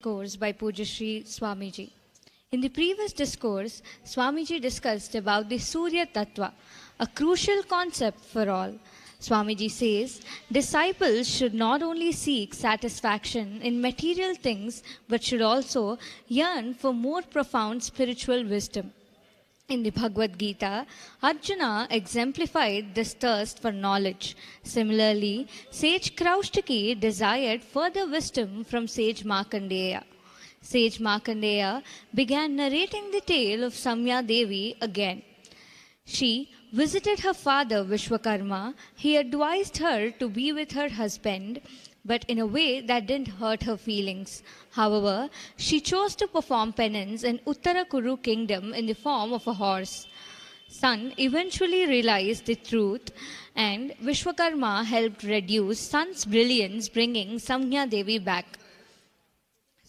Discourse by Puja Sri Swamiji. In the previous discourse, Swamiji discussed about the Surya Tattva, a crucial concept for all. Swamiji says, disciples should not only seek satisfaction in material things, but should also yearn for more profound spiritual wisdom. In the Bhagavad Gita, Arjuna exemplified this thirst for knowledge. Similarly, sage Kraustaki desired further wisdom from sage Markandeya. Sage Markandeya began narrating the tale of Samya Devi again. She visited her father Vishwakarma. He advised her to be with her husband, but in a way that didn't hurt her feelings. However, she chose to perform penance in Uttara Kuru kingdom in the form of a horse. Sun eventually realized the truth, and Vishwakarma helped reduce Sun's brilliance, bringing Samya Devi back.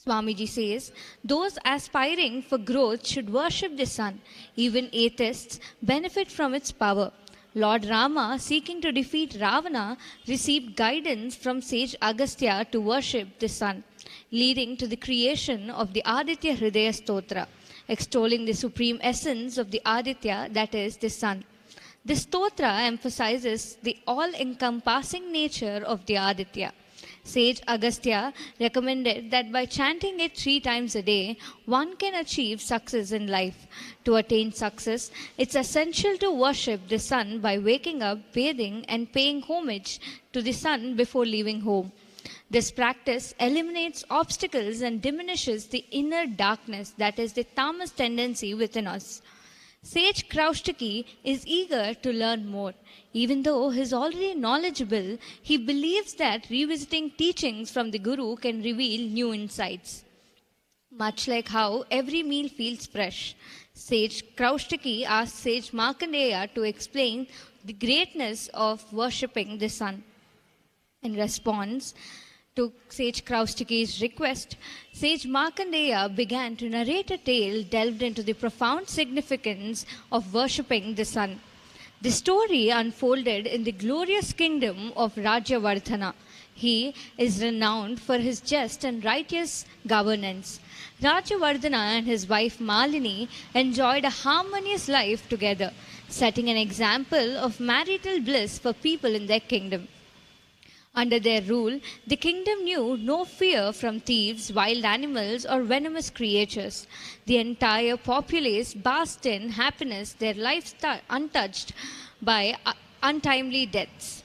Swamiji says, those aspiring for growth should worship the sun. Even atheists benefit from its power. Lord Rama, seeking to defeat Ravana, received guidance from sage Agastya to worship the sun, leading to the creation of the Aditya Hridaya Stotra, extolling the supreme essence of the Aditya, that is, the sun. This stotra emphasizes the all-encompassing nature of the Aditya. Sage Agastya recommended that by chanting it 3 times a day, one can achieve success in life. To attain success, it's essential to worship the sun by waking up, bathing, and paying homage to the sun before leaving home. This practice eliminates obstacles and diminishes the inner darkness, that is, the tamas tendency within us. Sage Kraustaki is eager to learn more. Even though he is already knowledgeable, he believes that revisiting teachings from the Guru can reveal new insights. Much like how every meal feels fresh, Sage Kraustaki asked Sage Markandeya to explain the greatness of worshipping the sun. In response to Sage Kraustaki's request, Sage Markandeya began to narrate a tale delved into the profound significance of worshipping the sun. The story unfolded in the glorious kingdom of Rajyavardhana. He is renowned for his just and righteous governance. Rajyavardhana and his wife Malini enjoyed a harmonious life together, setting an example of marital bliss for people in their kingdom. Under their rule, the kingdom knew no fear from thieves, wild animals, or venomous creatures. The entire populace basked in happiness, their lives untouched by untimely deaths.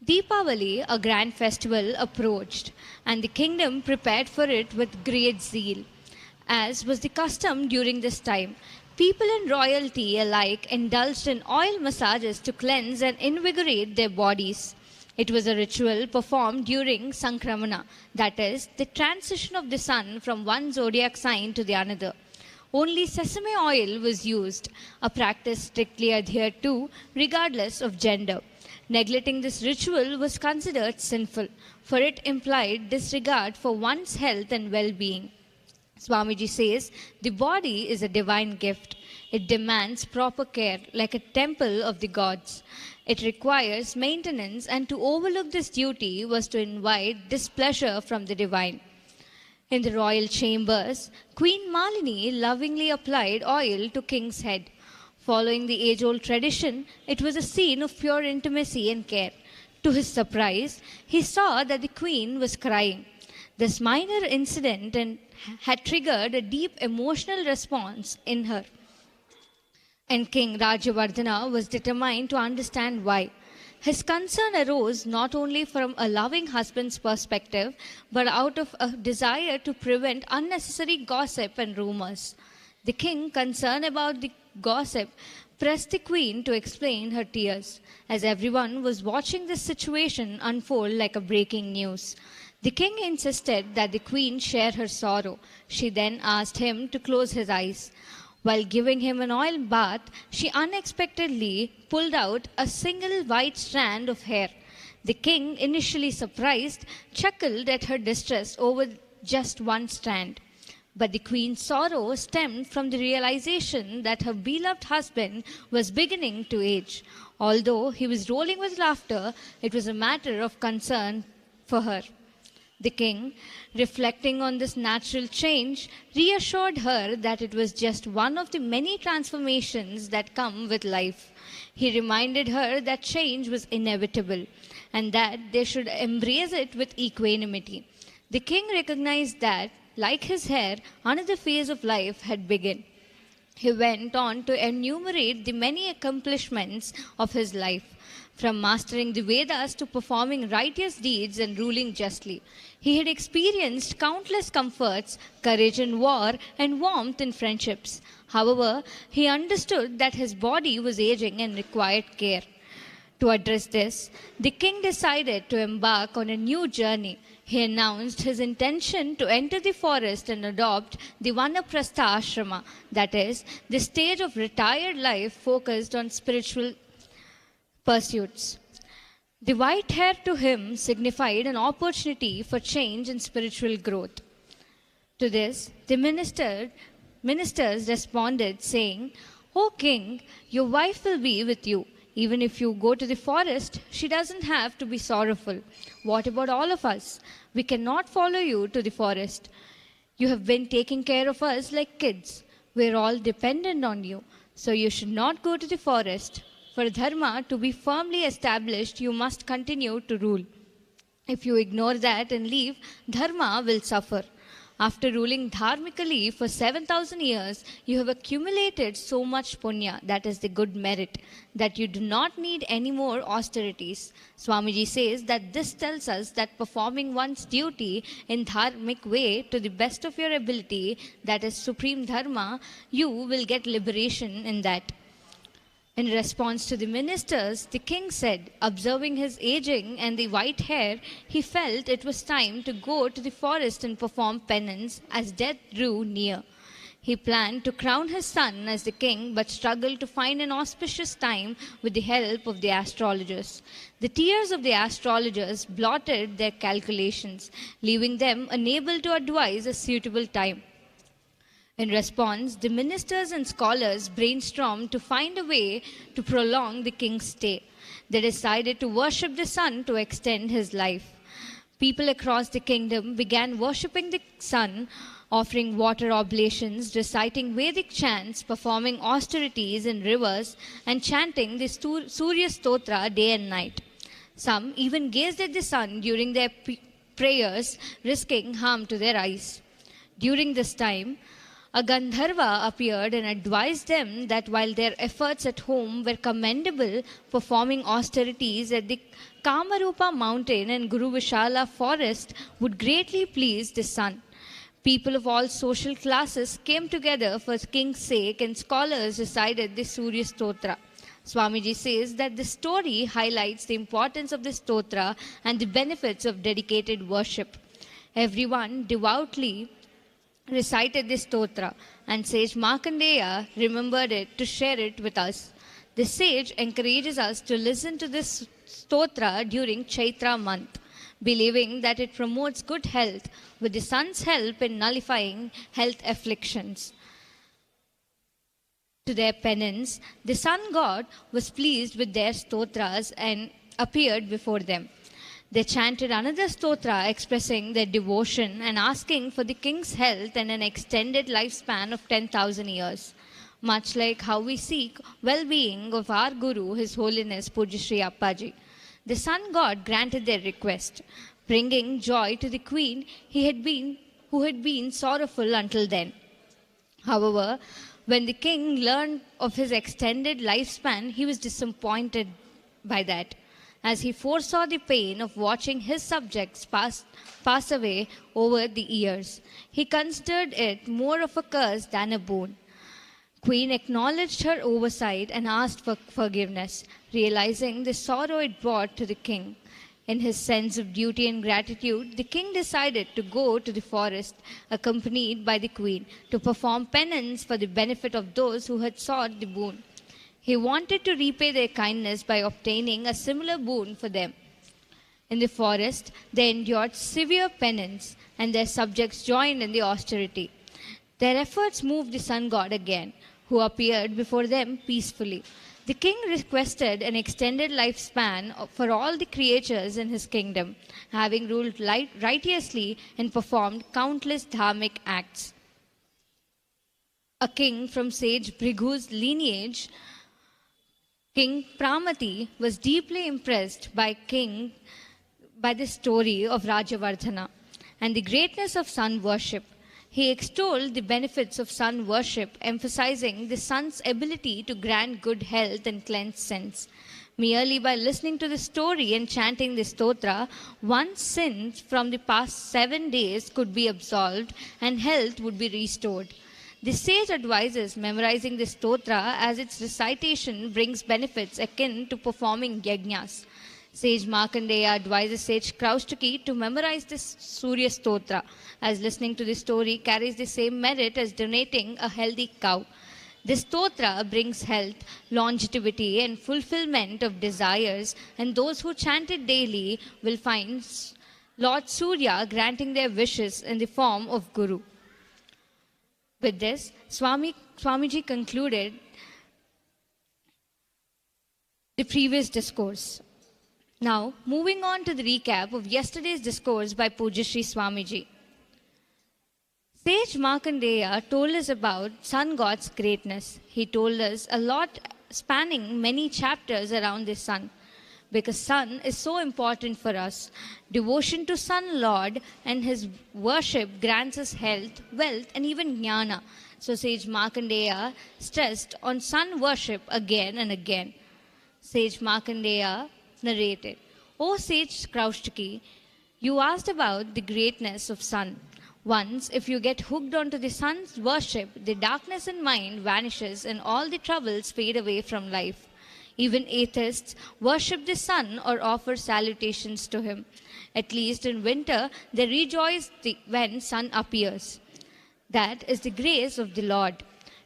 Deepavali, a grand festival, approached, and the kingdom prepared for it with great zeal. As was the custom during this time, people and royalty alike indulged in oil massages to cleanse and invigorate their bodies. It was a ritual performed during Sankramana, that is, the transition of the sun from one zodiac sign to the another. Only sesame oil was used, a practice strictly adhered to regardless of gender. Neglecting this ritual was considered sinful, for it implied disregard for one's health and well-being. Swamiji says, the body is a divine gift. It demands proper care, like a temple of the gods. It requires maintenance, and to overlook this duty was to invite displeasure from the divine. In the royal chambers, Queen Malini lovingly applied oil to king's head. Following the age-old tradition, it was a scene of pure intimacy and care. To his surprise, he saw that the queen was crying. This minor incident had triggered a deep emotional response in her. And King Rajyavardhana was determined to understand why. His concern arose not only from a loving husband's perspective, but out of a desire to prevent unnecessary gossip and rumors. The king, concerned about the gossip, pressed the queen to explain her tears, as everyone was watching this situation unfold like a breaking news. The king insisted that the queen share her sorrow. She then asked him to close his eyes. While giving him an oil bath, she unexpectedly pulled out a single white strand of hair. The king, initially surprised, chuckled at her distress over just one strand. But the queen's sorrow stemmed from the realization that her beloved husband was beginning to age. Although he was rolling with laughter, it was a matter of concern for her. The king, reflecting on this natural change, reassured her that it was just one of the many transformations that come with life. He reminded her that change was inevitable and that they should embrace it with equanimity. The king recognized that, like his heir, another phase of life had begun. He went on to enumerate the many accomplishments of his life, from mastering the Vedas to performing righteous deeds and ruling justly. He had experienced countless comforts, courage in war, and warmth in friendships. However, he understood that his body was aging and required care. To address this, the king decided to embark on a new journey. He announced his intention to enter the forest and adopt the Vanaprastha Ashrama, that is, the stage of retired life focused on spiritual pursuits. The white hair to him signified an opportunity for change and spiritual growth. To this, the ministers responded, saying, "O king, your wife will be with you. Even if you go to the forest, she doesn't have to be sorrowful. What about all of us? We cannot follow you to the forest. You have been taking care of us like kids. We're all dependent on you, so you should not go to the forest. For dharma to be firmly established, you must continue to rule. If you ignore that and leave, dharma will suffer. After ruling dharmically for 7,000 years, you have accumulated so much punya, that is the good merit, that you do not need any more austerities." Swamiji says that this tells us that performing one's duty in dharmic way to the best of your ability, that is supreme dharma, you will get liberation in that. In response to the ministers, the king said, observing his aging and the white hair, he felt it was time to go to the forest and perform penance as death drew near. He planned to crown his son as the king, but struggled to find an auspicious time with the help of the astrologers. The tears of the astrologers blotted their calculations, leaving them unable to advise a suitable time. In response, the ministers and scholars brainstormed to find a way to prolong the king's stay. They decided to worship the sun to extend his life. People across the kingdom began worshipping the sun, offering water oblations, reciting Vedic chants, performing austerities in rivers, and chanting the Surya Stotra day and night. Some even gazed at the sun during their prayers, risking harm to their eyes. During this time, a Gandharva appeared and advised them that while their efforts at home were commendable, performing austerities at the Kamarupa mountain and Guru Vishala forest would greatly please the sun. People of all social classes came together for the king's sake, and scholars recited the Surya Stotra. Swamiji says that the story highlights the importance of the stotra and the benefits of dedicated worship. Everyone devoutly recited this stotra, and sage Markandeya remembered it to share it with us. The sage encourages us to listen to this stotra during Chaitra month, believing that it promotes good health with the sun's help in nullifying health afflictions. To their penance, the sun god was pleased with their stotras and appeared before them. They chanted another stotra expressing their devotion and asking for the king's health and an extended lifespan of 10,000 years. Much like how we seek well-being of our Guru, His Holiness Pujya Sri Appaji. The sun god granted their request, bringing joy to the queen who had been sorrowful until then. However, when the king learned of his extended lifespan, he was disappointed by that, as he foresaw the pain of watching his subjects pass away over the years. He considered it more of a curse than a boon. Queen acknowledged her oversight and asked for forgiveness, realizing the sorrow it brought to the king. In his sense of duty and gratitude, the king decided to go to the forest, accompanied by the queen, to perform penance for the benefit of those who had sought the boon. He wanted to repay their kindness by obtaining a similar boon for them. In the forest, they endured severe penance, and their subjects joined in the austerity. Their efforts moved the sun god again, who appeared before them peacefully. The king requested an extended lifespan for all the creatures in his kingdom, having ruled righteously and performed countless dharmic acts. A king from sage Bhrigu's lineage, King Pramati, was deeply impressed by the story of Rajavardhana and the greatness of sun worship. He extolled the benefits of sun worship, emphasizing the sun's ability to grant good health and cleanse sins. Merely by listening to the story and chanting the stotra, one's sins from the past 7 days could be absolved and health would be restored. The sage advises memorizing the stotra as its recitation brings benefits akin to performing yajnas. Sage Markandeya advises Sage Kaushiki to memorize this Surya Stotra, as listening to the story carries the same merit as donating a healthy cow. This stotra brings health, longevity, and fulfillment of desires, and those who chant it daily will find Lord Surya granting their wishes in the form of Guru. With this, Swamiji concluded the previous discourse. Now, moving on to the recap of yesterday's discourse by Pujyashri Swamiji. Sage Markandeya told us about sun god's greatness. He told us a lot spanning many chapters around the sun. Because sun is so important for us. Devotion to Sun Lord and his worship grants us health, wealth and even jnana. So Sage Markandeya stressed on sun worship again and again. Sage Markandeya narrated, "O Sage Kaushiki, you asked about the greatness of sun. Once, if you get hooked onto the sun's worship, the darkness in mind vanishes and all the troubles fade away from life. Even atheists worship the sun or offer salutations to him. At least in winter, they rejoice when sun appears. That is the grace of the Lord.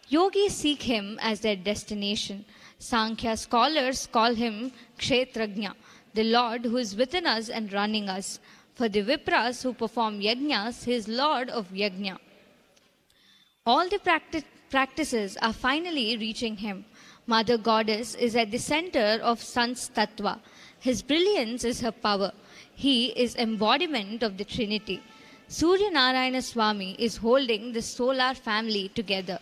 Yogis seek him as their destination. Sankhya scholars call him Kshetrajna, the Lord who is within us and running us. For the Vipras who perform yajnas, he is Lord of yajna. All the practices are finally reaching him. Mother Goddess is at the center of Sun's Tattva. His brilliance is her power. He is embodiment of the Trinity. Surya Narayana Swami is holding the solar family together.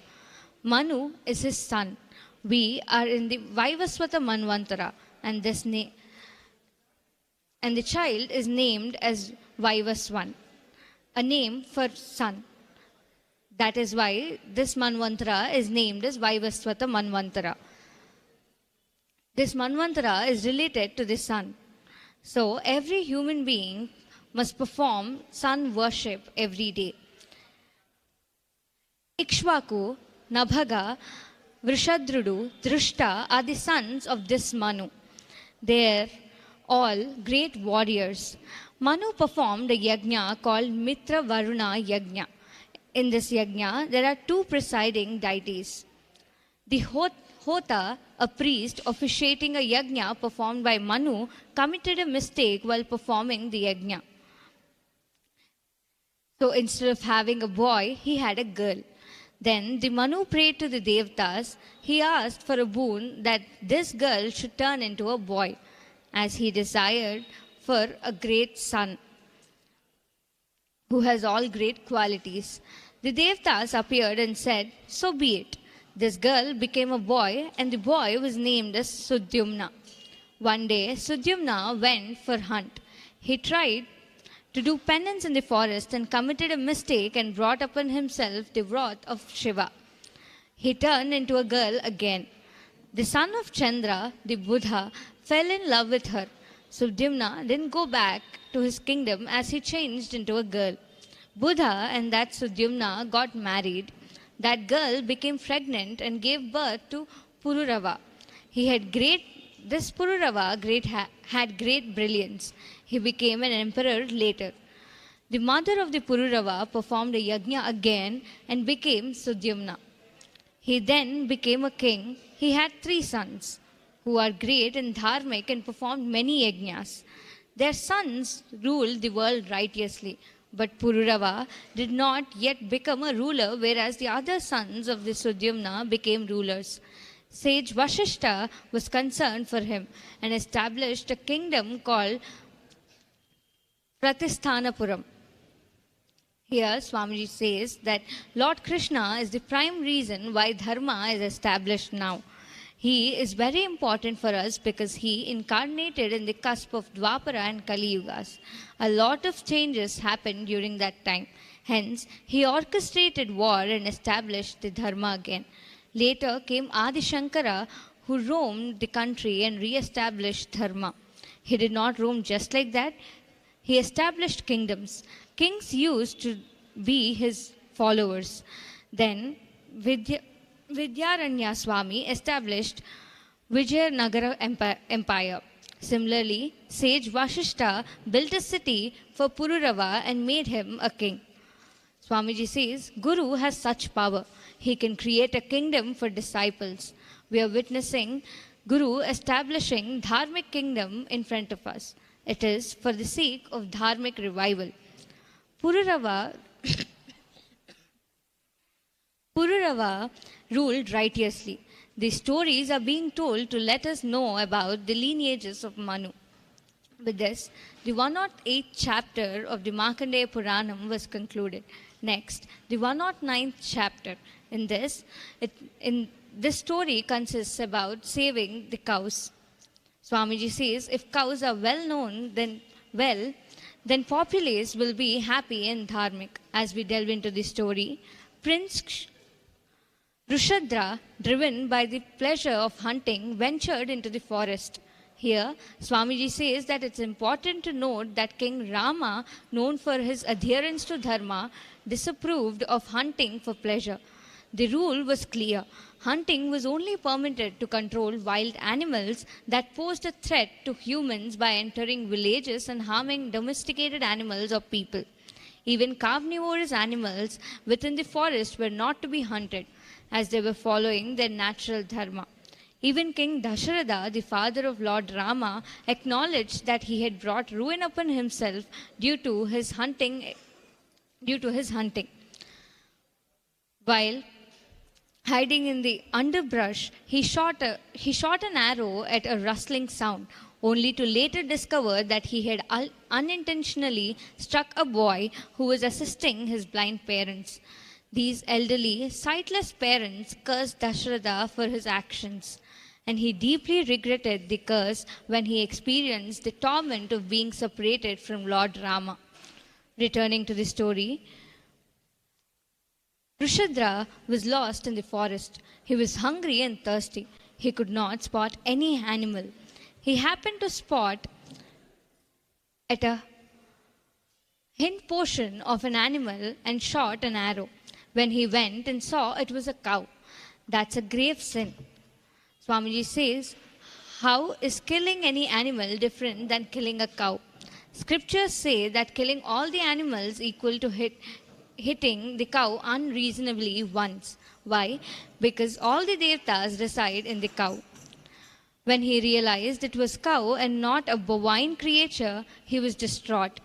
Manu is his son. We are in the Vaivaswata Manvantara, and the child is named as Vaivaswan, a name for sun. That is why this Manvantara is named as Vaivaswata Manvantara. This Manvantara is related to the sun. So every human being must perform sun worship every day. Ikshvaku, Nabhaga, Vrishadrudu, Drishta are the sons of this Manu. They are all great warriors. Manu performed a yajna called Mitra Varuna Yajna. In this yajna, there are two presiding deities. The Hota, a priest officiating a yajna performed by Manu, committed a mistake while performing the yajna. So instead of having a boy, he had a girl. Then the Manu prayed to the Devtas. He asked for a boon that this girl should turn into a boy, as he desired for a great son who has all great qualities. The Devtas appeared and said, "So be it." This girl became a boy, and the boy was named as Sudyumna. One day, Sudyumna went for hunt. He tried to do penance in the forest and committed a mistake and brought upon himself the wrath of Shiva. He turned into a girl again. The son of Chandra, the Buddha, fell in love with her. Sudyumna didn't go back to his kingdom as he changed into a girl. Buddha and that Sudyumna got married. That girl became pregnant and gave birth to Pururava. This Pururava had great brilliance. He became an emperor later. The mother of the Pururava performed a yajna again and became Sudyumna. He then became a king. He had 3 sons who are great and dharmic and performed many yajnas. Their sons ruled the world righteously. But Pururava did not yet become a ruler, whereas the other sons of the Sudyumna became rulers. Sage Vashishta was concerned for him and established a kingdom called Pratisthanapuram. Here, Swamiji says that Lord Krishna is the prime reason why Dharma is established now. He is very important for us because he incarnated in the cusp of Dwapara and Kali Yugas. A lot of changes happened during that time. Hence, he orchestrated war and established the Dharma again. Later came Adi Shankara, who roamed the country and re-established Dharma. He did not roam just like that. He established kingdoms. Kings used to be his followers. Then Vidyaranya Swami established Vijayanagara Empire. Similarly, sage Vashishta built a city for Pururava and made him a king. Swamiji says, Guru has such power. He can create a kingdom for disciples. We are witnessing Guru establishing Dharmic kingdom in front of us. It is for the sake of Dharmic revival. Pururava ruled righteously. These stories are being told to let us know about the lineages of Manu. With this, the 108th chapter of the Markandeya Puranam was concluded. Next, the 109th chapter. In this story consists about saving the cows. Swamiji says, if cows are well known, then populace will be happy and dharmic. As we delve into the story, Prince Rushadra, driven by the pleasure of hunting, ventured into the forest. Here, Swamiji says that it's important to note that King Rama, known for his adherence to Dharma, disapproved of hunting for pleasure. The rule was clear. Hunting was only permitted to control wild animals that posed a threat to humans by entering villages and harming domesticated animals or people. Even carnivorous animals within the forest were not to be hunted, as they were following their natural dharma. Even King Dasharatha, the father of Lord Rama, acknowledged that he had brought ruin upon himself due to his hunting. While hiding in the underbrush, he shot an arrow at a rustling sound, only to later discover that he had unintentionally struck a boy who was assisting his blind parents. These elderly, sightless parents cursed Dasharatha for his actions, and he deeply regretted the curse when he experienced the torment of being separated from Lord Rama. Returning to the story, Rushadra was lost in the forest. He was hungry and thirsty. He could not spot any animal. He happened to spot at a hind portion of an animal and shot an arrow. When he went and saw it was a cow. That's a grave sin. Swamiji says, how is killing any animal different than killing a cow? Scriptures say that killing all the animals equal to hitting the cow unreasonably once. Why? Because all the devtas reside in the cow. When he realized it was cow and not a bovine creature, he was distraught.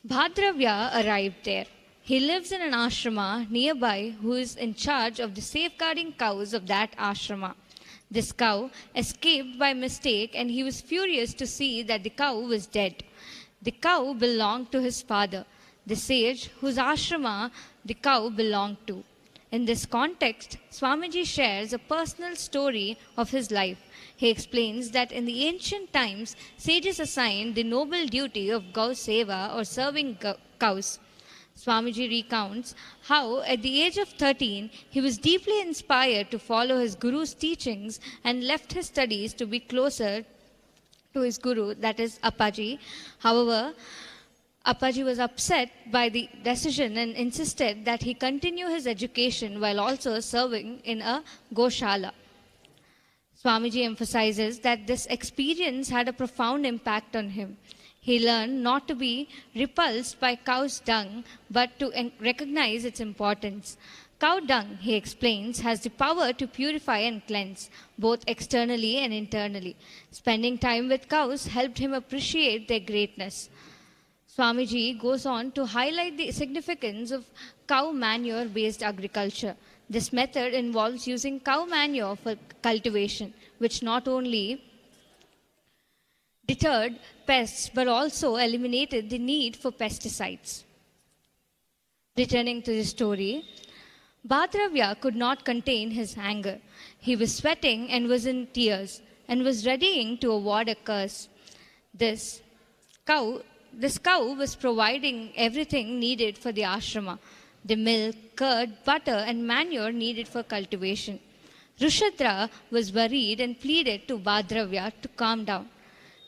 Bhadravya arrived there. He lives in an ashrama nearby who is in charge of the safeguarding cows of that ashrama. This cow escaped by mistake and he was furious to see that the cow was dead. The cow belonged to his father, the sage whose ashrama the cow belonged to. In this context, Swamiji shares a personal story of his life. He explains that in the ancient times, sages assigned the noble duty of Gau Seva or serving cows. Swamiji recounts how at the age of 13, he was deeply inspired to follow his guru's teachings and left his studies to be closer to his guru, that is Appaji. However, Appaji was upset by the decision and insisted that he continue his education while also serving in a Goshala. Swamiji emphasizes that this experience had a profound impact on him. He learned not to be repulsed by cow's dung, but to recognize its importance. Cow dung, he explains, has the power to purify and cleanse, both externally and internally. Spending time with cows helped him appreciate their greatness. Swamiji goes on to highlight the significance of cow manure-based agriculture. This method involves using cow manure for cultivation, which not only deterred pests but also eliminated the need for pesticides. Returning to the story, Bhadravya could not contain his anger. He was sweating and was in tears and was readying to award a curse. This cow was providing everything needed for the ashrama: the milk, curd, butter, and manure needed for cultivation. Rishadra was worried and pleaded to Bhadravya to calm down.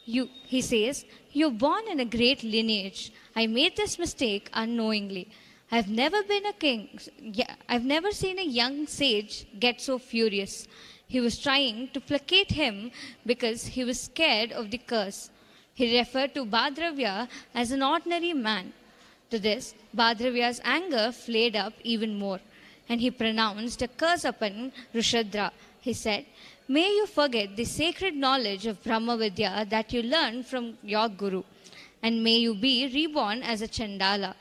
He says, "You're born in a great lineage. I made this mistake unknowingly. I've never seen a young sage get so furious." He was trying to placate him because he was scared of the curse. He referred to Bhadravya as an ordinary man. To this, Bhadravya's anger flared up even more, and he pronounced a curse upon Rishadra. He said, "May you forget the sacred knowledge of Brahma Vidya that you learned from your Guru, and may you be reborn as a Chandala,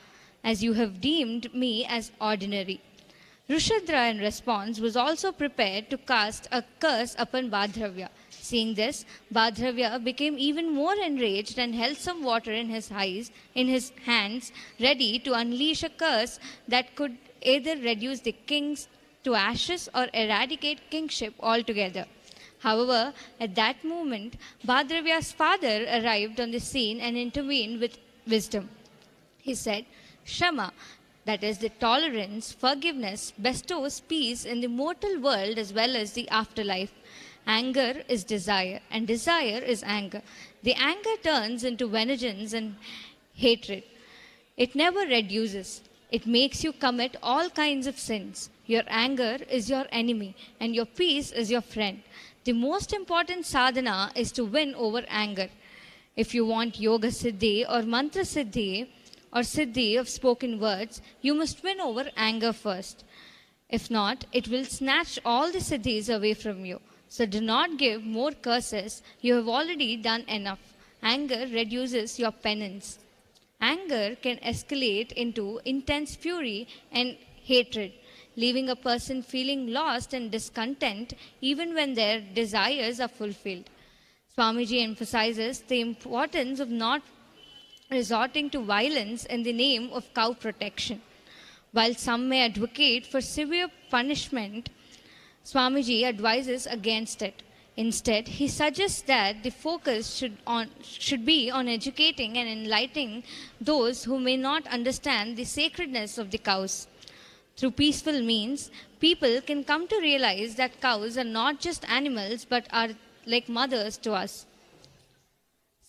as you have deemed me as ordinary." Rishadra, in response, was also prepared to cast a curse upon Bhadravya. Seeing this, Bhadravya became even more enraged and held some water in his hands, ready to unleash a curse that could either reduce the kings to ashes or eradicate kingship altogether. However, at that moment, Bhadravya's father arrived on the scene and intervened with wisdom. He said, "Shama, that is the tolerance, forgiveness, bestows peace in the mortal world as well as the afterlife. Anger is desire, and desire is anger. The anger turns into vengeance and hatred. It never reduces. It makes you commit all kinds of sins. Your anger is your enemy, and your peace is your friend. The most important sadhana is to win over anger. If you want yoga siddhi or mantra siddhi or siddhi of spoken words, you must win over anger first. If not, it will snatch all the siddhis away from you. So do not give more curses. You have already done enough. Anger reduces your penance. Anger can escalate into intense fury and hatred, leaving a person feeling lost and discontent even when their desires are fulfilled." Swamiji emphasizes the importance of not resorting to violence in the name of cow protection. While some may advocate for severe punishment, Swamiji advises against it. Instead, he suggests that the focus should be on educating and enlightening those who may not understand the sacredness of the cows. Through peaceful means, people can come to realize that cows are not just animals but are like mothers to us.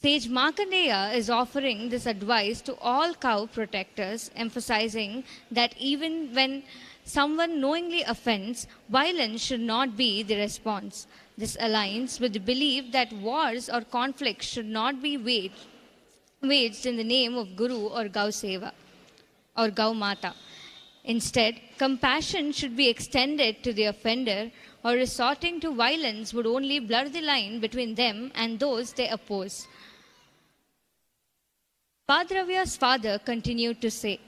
Sage Markandeya is offering this advice to all cow protectors, emphasizing that even when someone knowingly offends, violence should not be the response. This aligns with the belief that wars or conflicts should not be waged in the name of Guru or Gau Seva or Gau Mata. Instead, compassion should be extended to the offender, or resorting to violence would only blur the line between them and those they oppose. Bhadravya's father continued to say,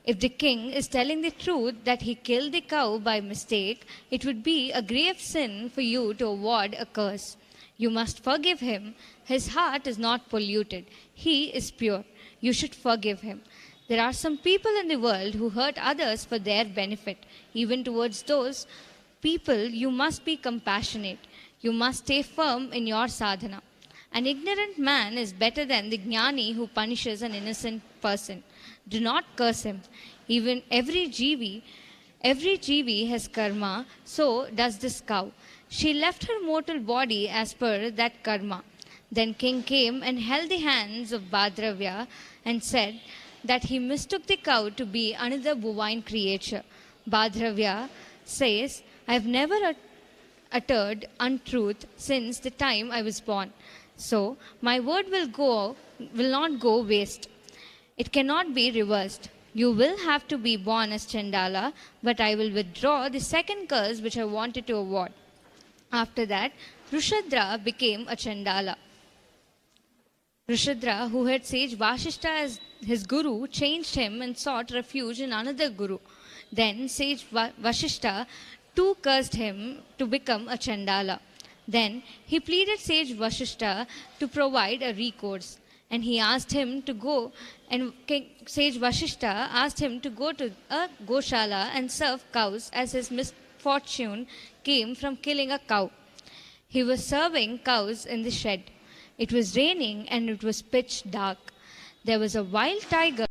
"If the king is telling the truth that he killed the cow by mistake, it would be a grave sin for you to award a curse. You must forgive him. His heart is not polluted. He is pure. You should forgive him. There are some people in the world who hurt others for their benefit. Even towards those people, you must be compassionate. You must stay firm in your sadhana. An ignorant man is better than the jnani who punishes an innocent person. Do not curse him. Even every jivi has karma, so does this cow. She left her mortal body as per that karma." Then king came and held the hands of Bhadravya and said that he mistook the cow to be another bovine creature. Bhadravya says, "I have never uttered untruth since the time I was born. So my word will not go waste. It cannot be reversed. You will have to be born as Chandala, but I will withdraw the second curse which I wanted to award." After that, Rishadra became a Chandala. Rishadra, who had sage Vashishta as his guru, changed him and sought refuge in another guru. Then sage Vashishta too cursed him to become a Chandala. Then he pleaded sage Vashishta to provide a recourse, and he asked him to go, and sage Vashishta asked him to go to a Goshala and serve cows, as his misfortune came from killing a cow. He was serving cows in the shed. It was raining and it was pitch dark. There was a wild tiger